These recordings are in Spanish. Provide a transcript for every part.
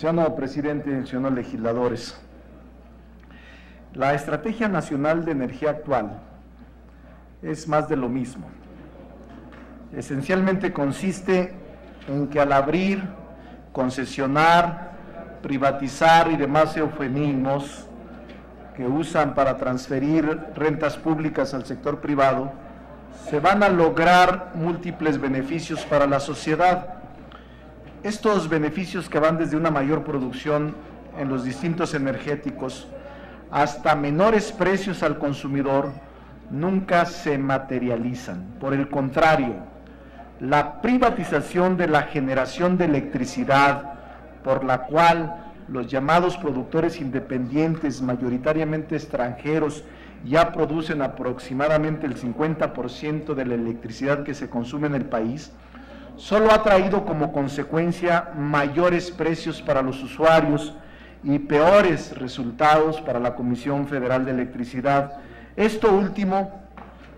Señor presidente, señores legisladores, la Estrategia Nacional de Energía actual es más de lo mismo. Esencialmente consiste en que al abrir, concesionar, privatizar y demás eufemismos que usan para transferir rentas públicas al sector privado, se van a lograr múltiples beneficios para la sociedad. Estos beneficios que van desde una mayor producción en los distintos energéticos hasta menores precios al consumidor nunca se materializan. Por el contrario, la privatización de la generación de electricidad, por la cual los llamados productores independientes, mayoritariamente extranjeros, ya producen aproximadamente el 50% de la electricidad que se consume en el país, solo ha traído como consecuencia mayores precios para los usuarios y peores resultados para la Comisión Federal de Electricidad. Esto último,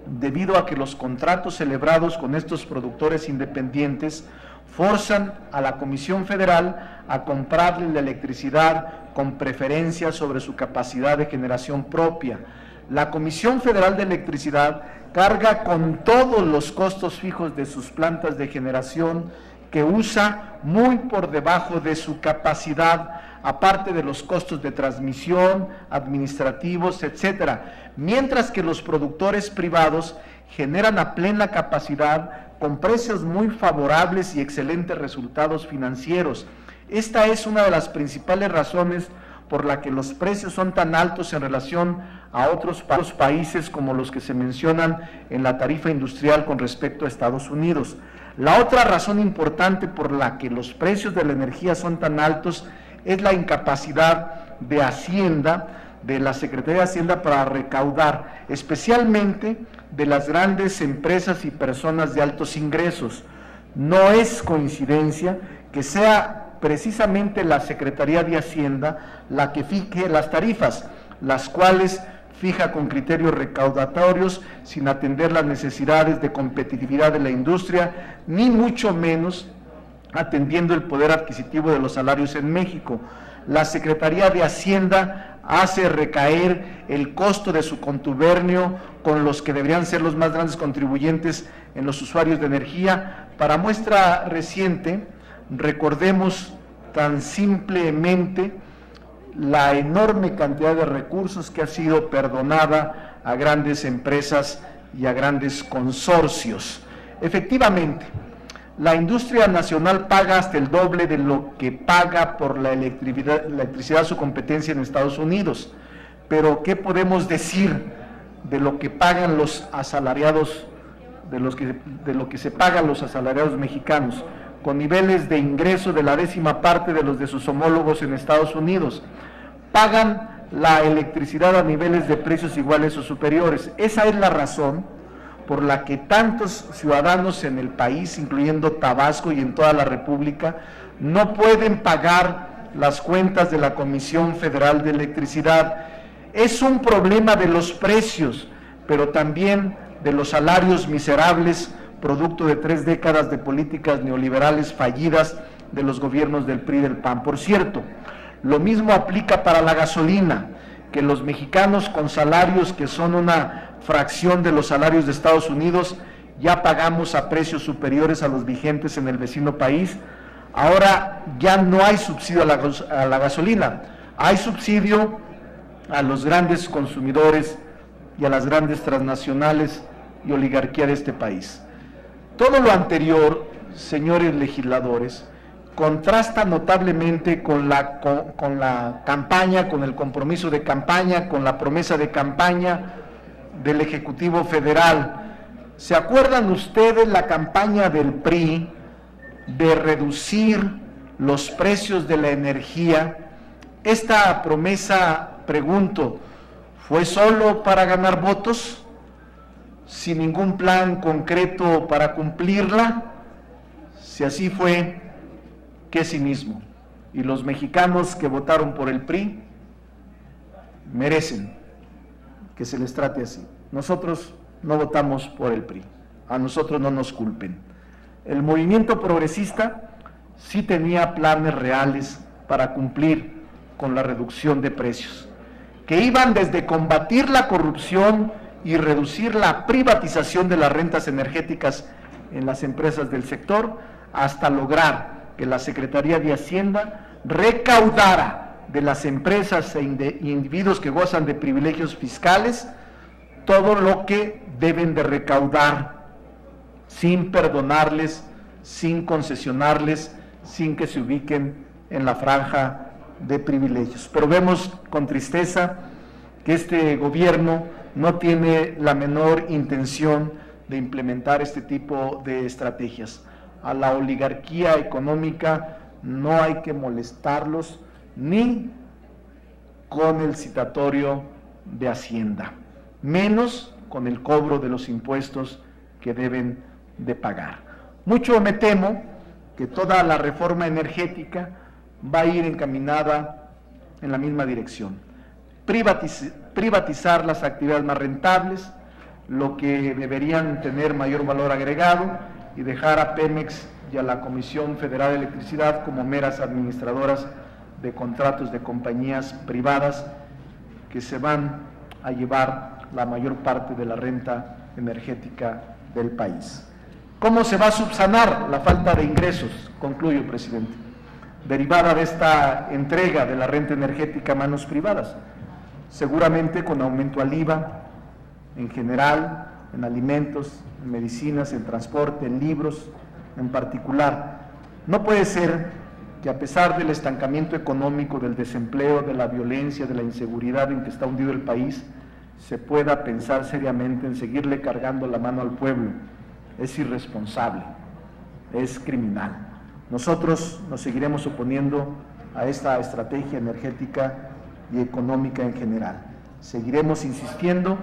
debido a que los contratos celebrados con estos productores independientes forzan a la Comisión Federal a comprarle la electricidad con preferencia sobre su capacidad de generación propia. La Comisión Federal de Electricidad carga con todos los costos fijos de sus plantas de generación, que usa muy por debajo de su capacidad, aparte de los costos de transmisión, administrativos, etcétera, mientras que los productores privados generan a plena capacidad con precios muy favorables y excelentes resultados financieros. Esta es una de las principales razones por la que los precios son tan altos en relación a otros países como los que se mencionan en la tarifa industrial con respecto a Estados Unidos. La otra razón importante por la que los precios de la energía son tan altos es la incapacidad de Hacienda, de la Secretaría de Hacienda, para recaudar, especialmente de las grandes empresas y personas de altos ingresos. No es coincidencia que sea precisamente la Secretaría de Hacienda la que fije las tarifas, las cuales fija con criterios recaudatorios sin atender las necesidades de competitividad de la industria, ni mucho menos atendiendo el poder adquisitivo de los salarios en México. La Secretaría de Hacienda hace recaer el costo de su contubernio con los que deberían ser los más grandes contribuyentes en los usuarios de energía. Para muestra reciente, recordemos tan simplemente la enorme cantidad de recursos que ha sido perdonada a grandes empresas y a grandes consorcios. Efectivamente, la industria nacional paga hasta el doble de lo que paga por la electricidad su competencia en Estados Unidos. Pero ¿qué podemos decir de lo que pagan los asalariados, de lo que se pagan los asalariados mexicanos, con niveles de ingreso de la 10ª parte de los de sus homólogos en Estados Unidos? Pagan la electricidad a niveles de precios iguales o superiores. Esa es la razón por la que tantos ciudadanos en el país, incluyendo Tabasco y en toda la República, no pueden pagar las cuentas de la Comisión Federal de Electricidad. Es un problema de los precios, pero también de los salarios miserables, producto de 3 décadas de políticas neoliberales fallidas de los gobiernos del PRI y del PAN. Por cierto, lo mismo aplica para la gasolina, que los mexicanos con salarios que son una fracción de los salarios de Estados Unidos ya pagamos a precios superiores a los vigentes en el vecino país. Ahora ya no hay subsidio a la gasolina, hay subsidio a los grandes consumidores y a las grandes transnacionales y oligarquía de este país. Todo lo anterior, señores legisladores, contrasta notablemente con la campaña, con el compromiso de campaña, con la promesa de campaña del Ejecutivo Federal. ¿Se acuerdan ustedes la campaña del PRI de reducir los precios de la energía? Esta promesa, pregunto, ¿fue solo para ganar votos, sin ningún plan concreto para cumplirla? Si así fue, qué cinismo. Y los mexicanos que votaron por el PRI merecen que se les trate así. Nosotros no votamos por el PRI, a nosotros no nos culpen. El movimiento progresista sí tenía planes reales para cumplir con la reducción de precios, que iban desde combatir la corrupción y reducir la privatización de las rentas energéticas en las empresas del sector, hasta lograr que la Secretaría de Hacienda recaudara de las empresas e individuos que gozan de privilegios fiscales todo lo que deben de recaudar, sin perdonarles, sin concesionarles, sin que se ubiquen en la franja de privilegios. Pero vemos con tristeza que este gobierno no tiene la menor intención de implementar este tipo de estrategias. A la oligarquía económica no hay que molestarlos ni con el citatorio de Hacienda, menos con el cobro de los impuestos que deben de pagar. Mucho me temo que toda la reforma energética va a ir encaminada en la misma dirección. Privatizar las actividades más rentables, lo que deberían tener mayor valor agregado, y dejar a Pemex y a la Comisión Federal de Electricidad como meras administradoras de contratos de compañías privadas que se van a llevar la mayor parte de la renta energética del país. ¿Cómo se va a subsanar la falta de ingresos? Concluyo, presidente, derivada de esta entrega de la renta energética a manos privadas. Seguramente con aumento al IVA en general, en alimentos, en medicinas, en transporte, en libros en particular. No puede ser que a pesar del estancamiento económico, del desempleo, de la violencia, de la inseguridad en que está hundido el país, se pueda pensar seriamente en seguirle cargando la mano al pueblo. Es irresponsable, es criminal. Nosotros nos seguiremos oponiendo a esta estrategia energética y económica en general. Seguiremos insistiendo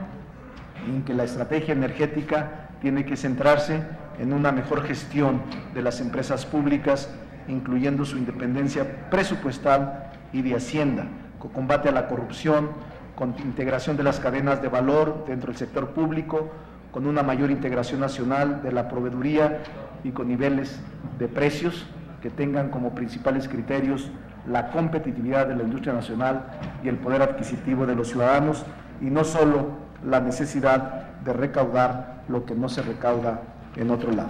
en que la estrategia energética tiene que centrarse en una mejor gestión de las empresas públicas, incluyendo su independencia presupuestal y de Hacienda, con combate a la corrupción, con integración de las cadenas de valor dentro del sector público, con una mayor integración nacional de la proveeduría y con niveles de precios que tengan como principales criterios la competitividad de la industria nacional y el poder adquisitivo de los ciudadanos, y no solo la necesidad de recaudar lo que no se recauda en otro lado.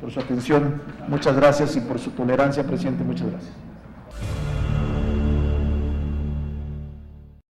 Por su atención, muchas gracias, y por su tolerancia, presidente, muchas gracias.